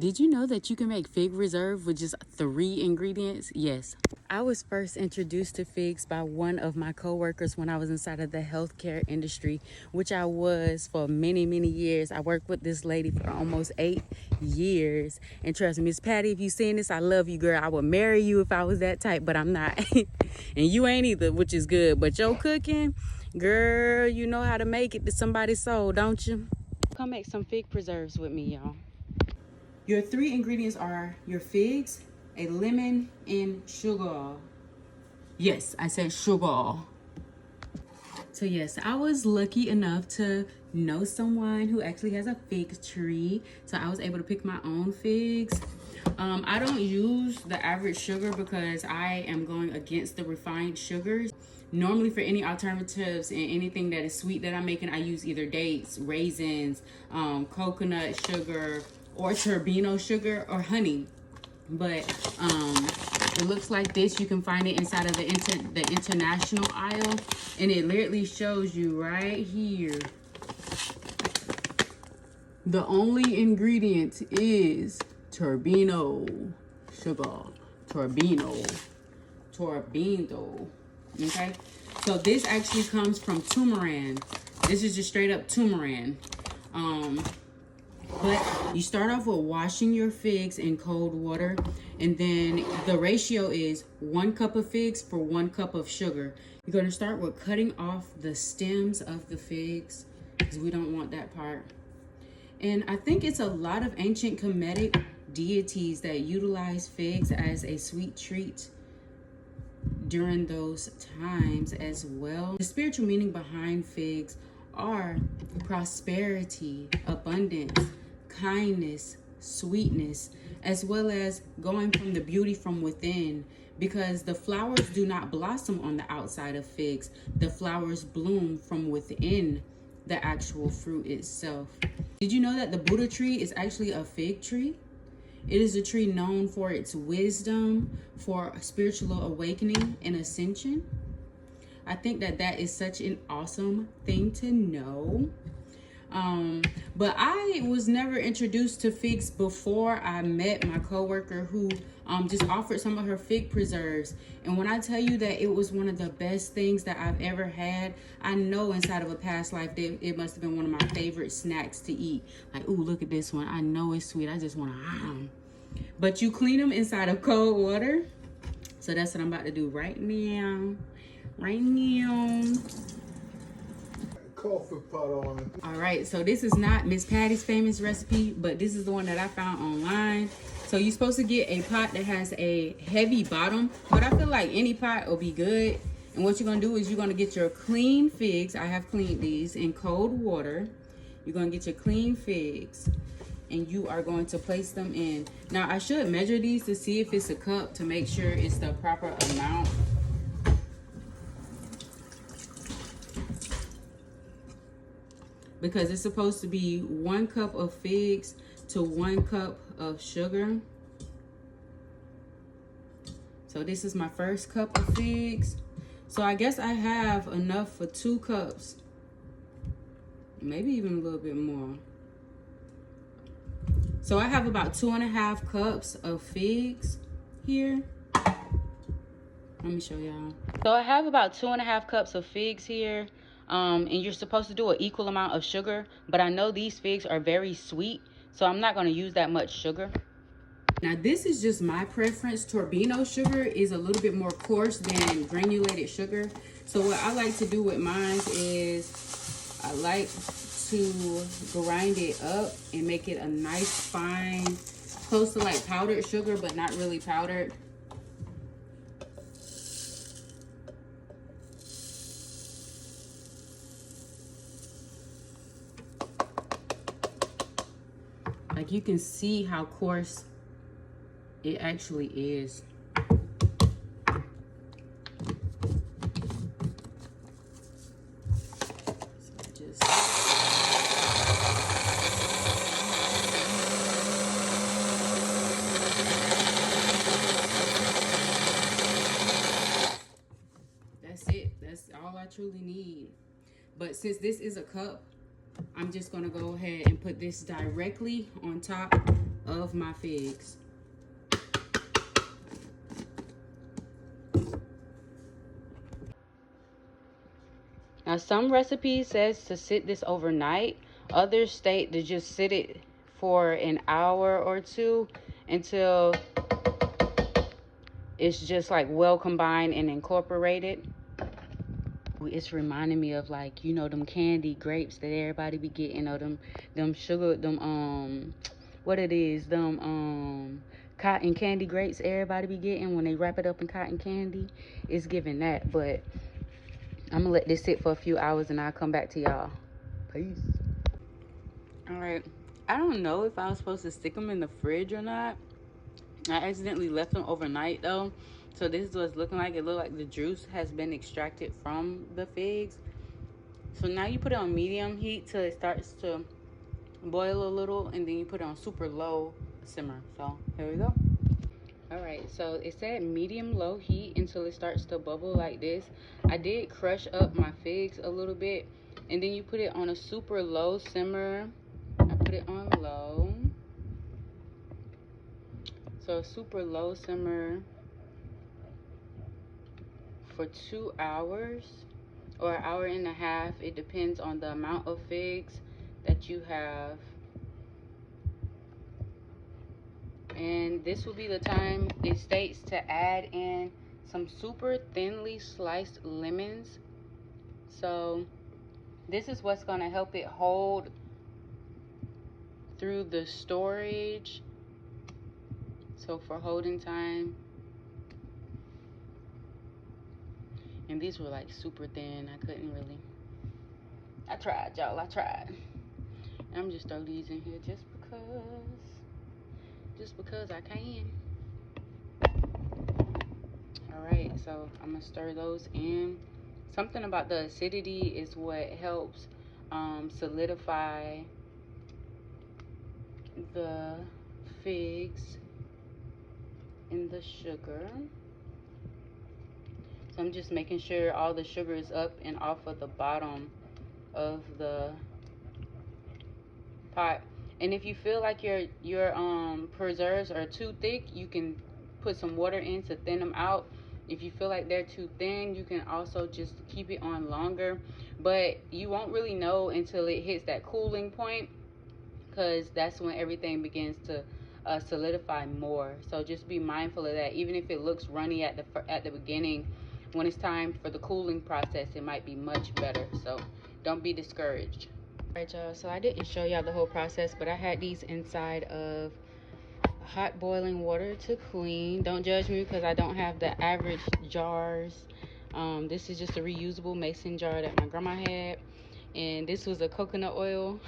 Did you know that you can make fig reserve with just 3 ingredients? Yes. I was first introduced to figs by one of my coworkers when I was inside of the healthcare industry, which I was for many, many years. I worked with this lady for almost 8 years. And trust me, Miss Patty, if you seen this, I love you, girl. I would marry you if I was that type, but I'm not. And you ain't either, which is good. But your cooking, girl, you know how to make it to somebody's soul, don't you? Come make some fig preserves with me, y'all. Your 3 ingredients are your figs, a lemon, and sugar. Yes, I said sugar. So yes, I was lucky enough to know someone who actually has a fig tree. So I was able to pick my own figs. I don't use the average sugar because I am going against the refined sugars. Normally for any alternatives and anything that is sweet that I'm making, I use either dates, raisins, coconut sugar, or turbino sugar, or honey. But it looks like this. You can find it inside of the international aisle, and it literally shows you right here. The only ingredient is turbino sugar. Turbino. Okay, so this actually comes from tamarind. This is just straight up tamarind. But you start off with washing your figs in cold water, and then the ratio is 1 cup of figs for 1 cup of sugar. You're going to start with cutting off the stems of the figs because we don't want that part. And I think it's a lot of ancient Kemetic deities that utilize figs as a sweet treat during those times as well. The spiritual meaning behind figs are prosperity, abundance, kindness, sweetness, as well as going from the beauty from within, because the flowers do not blossom on the outside of figs. The flowers bloom from within the actual fruit itself. Did you know that the Buddha tree is actually a fig tree? It is a tree known for its wisdom, for spiritual awakening and ascension. I think that that is such an awesome thing to know. But I was never introduced to figs before I met my coworker who just offered some of her fig preserves. And when I tell you that it was one of the best things that I've ever had, I know inside of a past life it must have been one of my favorite snacks to eat. Like, ooh, look at this one. I know it's sweet. I just want to. But you clean them inside of cold water. So that's what I'm about to do right now. Coffee pot on it. All right, so this is not Miss Patty's famous recipe, but this is the one that I found online. So you're supposed to get a pot that has a heavy bottom, but I feel like any pot will be good. And what you're gonna do is you're gonna get your clean figs. I have cleaned these in cold water. You're gonna get your clean figs and you are going to place them in. Now I should measure these to see if it's a cup to make sure it's the proper amount. Because it's supposed to be 1 cup of figs to 1 cup of sugar. So this is my first cup of figs. So I guess I have enough for 2 cups. Maybe even a little bit more. So I have about 2.5 cups of figs here. Let me show y'all. So I have about 2.5 cups of figs here. And you're supposed to do an equal amount of sugar, but I know these figs are very sweet, so I'm not going to use that much sugar. Now this is just my preference. Turbino sugar is a little bit more coarse than granulated sugar. So what I like to do with mine is I like to grind it up and make it a nice fine, close to like powdered sugar, but not really powdered. Like you can see how coarse it actually is. That's it. That's all I truly need. But since this is a cup, I'm just gonna go ahead and put this directly on top of my figs. Now, some recipes says to sit this overnight. Others state to just sit it for an hour or two until it's just like well combined and incorporated. It's reminding me of, like, you know, them candy grapes that everybody be getting, or them sugar, them what it is, them cotton candy grapes everybody be getting when they wrap it up in cotton candy. It's giving that. But I'm gonna let this sit for a few hours and I'll come back to y'all. Peace. All right, I don't know if I was supposed to stick them in the fridge or not. I accidentally left them overnight though, so this is what it's looking like. It looked like the juice has been extracted from the figs. So now you put it on medium heat till it starts to boil a little, and then you put it on super low simmer. So here we go. All right, so it's at medium low heat until it starts to bubble like this. I did crush up my figs a little bit, and then you put it on a super low simmer. I put it on low, so a super low simmer for 2 hours or an hour and a half. It depends on the amount of figs that you have. And this will be the time it states to add in some super thinly sliced lemons. So this is what's going to help it hold through the storage. So for holding time. And these were like super thin. I couldn't really. I tried, y'all. I tried. And I'm just throw these in here just because I can. All right, so I'm gonna stir those in. Something about the acidity is what helps solidify the figs in the sugar. So I'm just making sure all the sugar is up and off of the bottom of the pot. And if you feel like your preserves are too thick, you can put some water in to thin them out. If you feel like they're too thin, you can also just keep it on longer. But you won't really know until it hits that cooling point, because that's when everything begins to solidify more. So just be mindful of that. Even if it looks runny at the beginning, when it's time for the cooling process, it might be much better. So don't be discouraged. All right, y'all, so I didn't show y'all the whole process, but I had these inside of hot boiling water to clean. Don't judge me because I don't have the average jars. This is just a reusable mason jar that my grandma had, and this was a coconut oil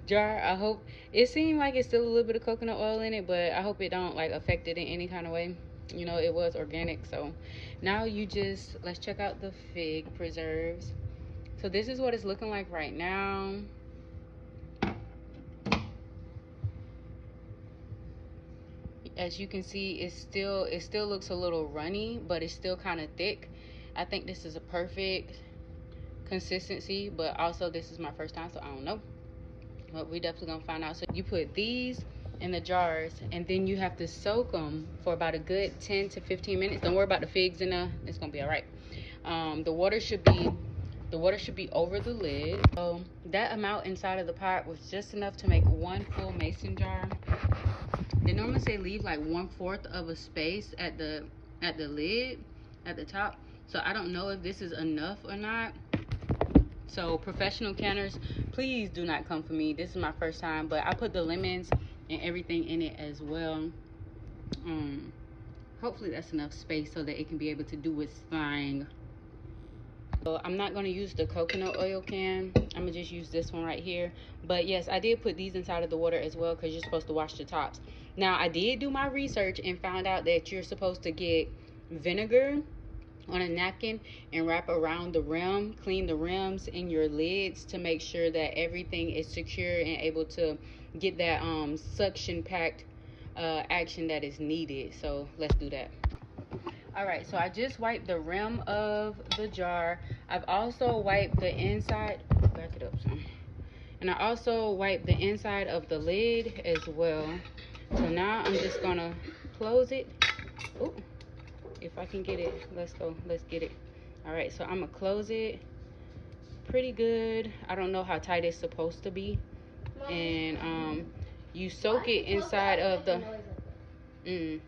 jar. I hope it seemed like it's still a little bit of coconut oil in it, but I hope it don't like affect it in any kind of way. You know, it was organic. So now let's check out the fig preserves. So this is what it's looking like right now. As you can see, it still looks a little runny, but it's still kind of thick. I think this is a perfect consistency, but also this is my first time, so I don't know. But we definitely gonna find out. So you put these in the jars, and then you have to soak them for about a good 10 to 15 minutes. Don't worry about the figs in there. It's gonna be all right. The water should be over the lid. So that amount inside of the pot was just enough to make one full mason jar. They normally say leave like 1/4 of a space at the lid at the top. So I don't know if this is enough or not. So professional canners, please do not come for me. This is my first time, but I put the lemons and everything in it as well. Hopefully that's enough space so that it can be able to do its thing. So I'm not going to use the coconut oil can. I'm going to just use this one right here. But yes, I did put these inside of the water as well, because you're supposed to wash the tops. Now, I did do my research and found out that you're supposed to get vinegar on a napkin and wrap around the rim, clean the rims and your lids to make sure that everything is secure and able to get that suction packed action that is needed. So let's do that. All right, so I just wiped the rim of the jar. I've also wiped the inside. Back it up some. And I also wiped the inside of the lid as well. So now I'm just gonna close it. Ooh, if I can get it, let's go, let's get it. All right, so I'm gonna close it pretty good. I don't know how tight it's supposed to be. And you soak it inside of the and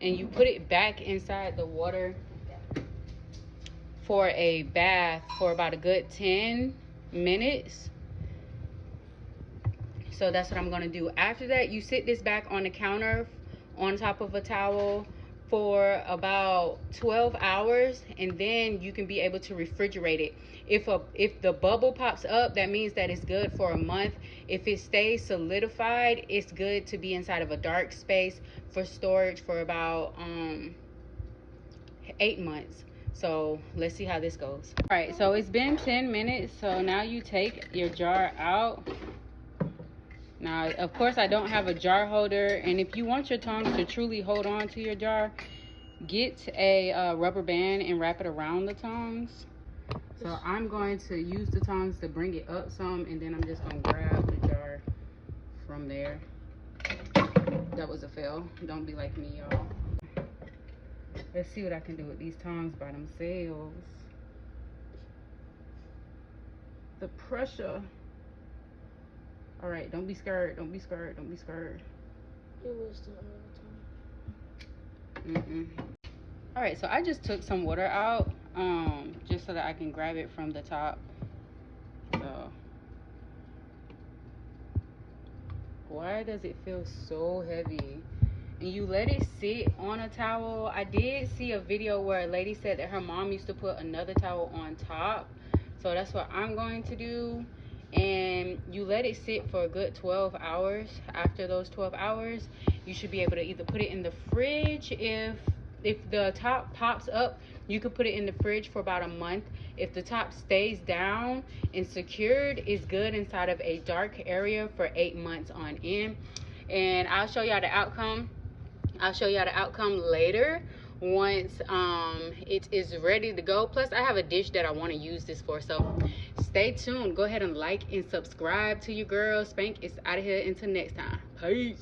you put it back inside the water for a bath for about a good 10 minutes. So that's what I'm gonna do. After that, you sit this back on the counter on top of a towel for about 12 hours, and then you can be able to refrigerate it. If the bubble pops up, that means that it's good for a month. If it stays solidified, it's good to be inside of a dark space for storage for about 8 months. So let's see how this goes. All right, so it's been 10 minutes. So now you take your jar out. Now, of course, I don't have a jar holder, and if you want your tongs to truly hold on to your jar, get a rubber band and wrap it around the tongs. So I'm going to use the tongs to bring it up some, and then I'm just going to grab the jar from there. That was a fail. Don't be like me, y'all. Let's see what I can do with these tongs by themselves. The pressure. All right, don't be scared. Don't be scared. Don't be scared. It was the other time. All right, so I just took some water out, just so that I can grab it from the top. So, why does it feel so heavy? And you let it sit on a towel. I did see a video where a lady said that her mom used to put another towel on top. So that's what I'm going to do. And you let it sit for a good 12 hours. After those 12 hours, you should be able to either put it in the fridge. If the top pops up, you could put it in the fridge for about a month. If the top stays down and secured, it's good inside of a dark area for 8 months on end. And I'll show y'all the outcome. I'll show y'all the outcome later once it is ready to go. Plus, I have a dish that I want to use this for. So stay tuned. Go ahead and like and subscribe to your girl. Spank is out of here. Until next time. Peace.